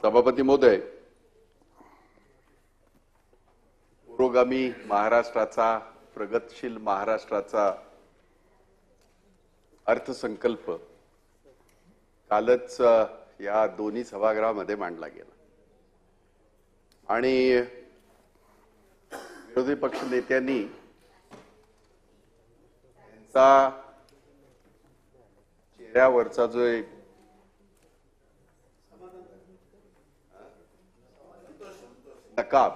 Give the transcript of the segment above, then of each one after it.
सभापती महोदय, पुरोगामी महाराष्ट्राचा, प्रगतशील महाराष्ट्राचा अर्थसंकल्प कालच या दोन्ही सभागृहामध्ये मांडला गेला आणि विरोधी पक्ष नेत्यांनी त्यांचा चेहऱ्यावरचा जो एक नकाब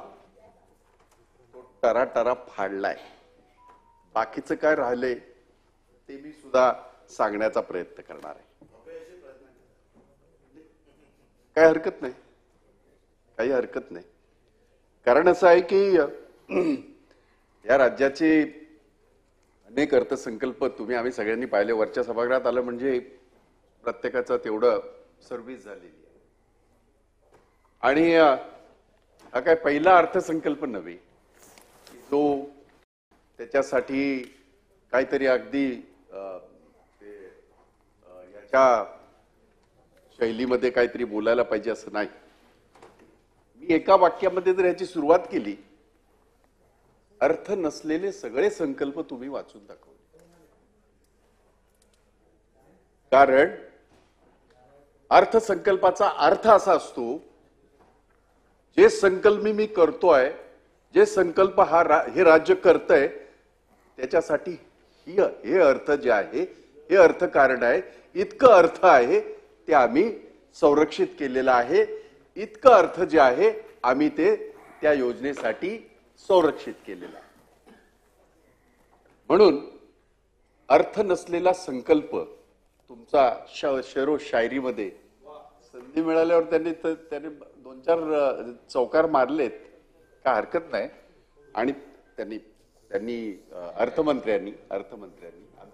तो टराटरा फाडलाय. बाकीचं काय राहिले ते मी सुद्धा सांगण्याचा प्रयत्न करणार आहे. काही हरकत नाही, काही हरकत नाही. कारण असं आहे की या राज्याचे अनेक अर्थसंकल्प आम्ही सगळ्यांनी पाहिले. वरच्या सभागृहात आलं म्हणजे प्रत्येकाचं तेवढं सर्व्हिस झालेली आहे. आणि हा काय पहिला अर्थसंकल्प नव्हे जो त्याच्यासाठी काहीतरी अगदी याच्या शैलीमध्ये काहीतरी बोलायला पाहिजे असं नाही. मी एका वाक्यामध्ये जर याची सुरुवात केली, अर्थ नसलेले सगळे संकल्प तुम्ही वाचून दाखवले. कारण अर्थसंकल्पाचा अर्थ असा असतो, जे संकल्प मी करतोय, जे संकल्प हे राज्य करतंय, त्याच्यासाठी हे अर्थ जे आहे, हे अर्थकारण आहे, इतकं अर्थ आहे ते आम्ही संरक्षित केलेलं आहे. इतकं अर्थ जे आहे आम्ही ते त्या योजनेसाठी संरक्षित केलेला आहे. म्हणून अर्थ नसलेला संकल्प तुमचा शेरो शायरीमध्ये संधी मिळाल्यावर त्यांनी 2-4 चौकार मारलेत, काय हरकत नाही. आणि त्यांनी अर्थमंत्र्यांनी आमचे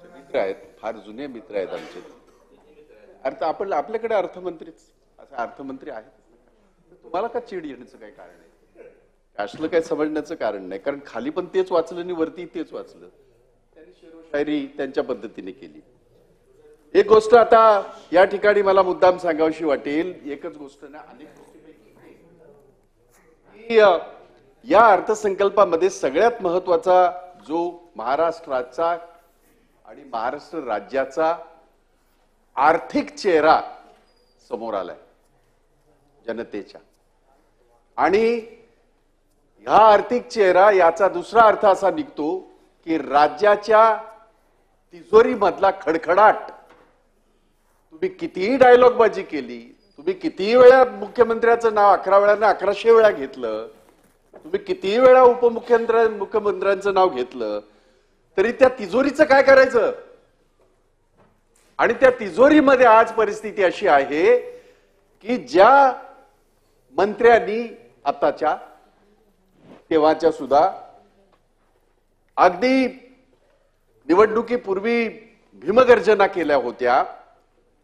मित्र आहेत, फार जुने मित्र आहेत आमचे. आपल्याकडे अर्थमंत्री आहेत. तुम्हाला का चिड येण्याचं काही कारण आहे? असलं काही समजण्याचं कारण नाही. कारण खाली पण तेच वाचलं आणि वरती तेच वाचलं. त्यांनी शेरोशायरी त्यांच्या पद्धतीने केली. एक गोष्ट आता या ठिकाणी मला मुद्दाम सांगावीशी वाटेल. एकच गोष्ट ना, अनेक गोष्टी. या अर्थसंकल्पामध्ये सगळ्यात महत्वाचा जो महाराष्ट्राचा आणि महाराष्ट्र राज्याचा आर्थिक चेहरा समोर आलाय जनतेच्या. आणि हा आर्थिक चेहरा, याचा दुसरा अर्थ असा निघतो की राज्याच्या तिजोरीमधला खडखडाट, तुम्ही कितीही डायलॉगबाजी केली, तुम्ही कितीही वेळा मुख्यमंत्र्याचं नाव 11 वेळा 1100 वेळा घेतलं, तुम्ही कितीही वेळा मुख्यमंत्र्यांचं नाव घेतलं, तरी त्या तिजोरीचं काय करायचं? आणि त्या तिजोरीमध्ये आज परिस्थिती अशी आहे की ज्या मंत्र्यांनी आताच्या, तेव्हाच्या सुद्धा अगदी निवडणुकीपूर्वी भीमगर्जना केल्या होत्या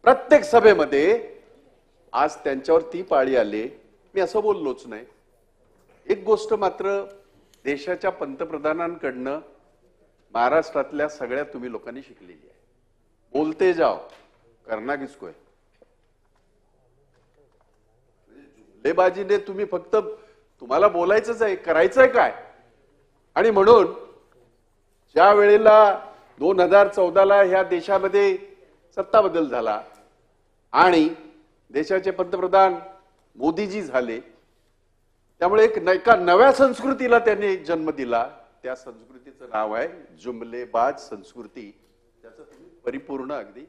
प्रत्येक सभेमध्ये, आज त्यांच्यावर ती पाळी आली. मी असं बोललोच नाही. एक गोष्ट मात्र देशाच्या पंतप्रधानांकडनं महाराष्ट्रातल्या सगळ्या तुम्ही लोकांनी शिकलेली आहे. बोलते जाओ, करना किसको है. जुमलेबाजीने तुम्ही फक्त, तुम्हाला बोलायचंच आहे, करायचंय काय? आणि म्हणून ज्या वेळेला 2014ला ह्या देशामध्ये सत्ता बदल झाला आणि देशाचे पंतप्रधान मोदीजी झाले, त्यामुळे एका नव्या संस्कृतीला त्यांनी जन्म दिला. त्या संस्कृतीचं नाव आहे जुमलेबाज संस्कृती. त्याचं तुम्ही परिपूर्ण अगदी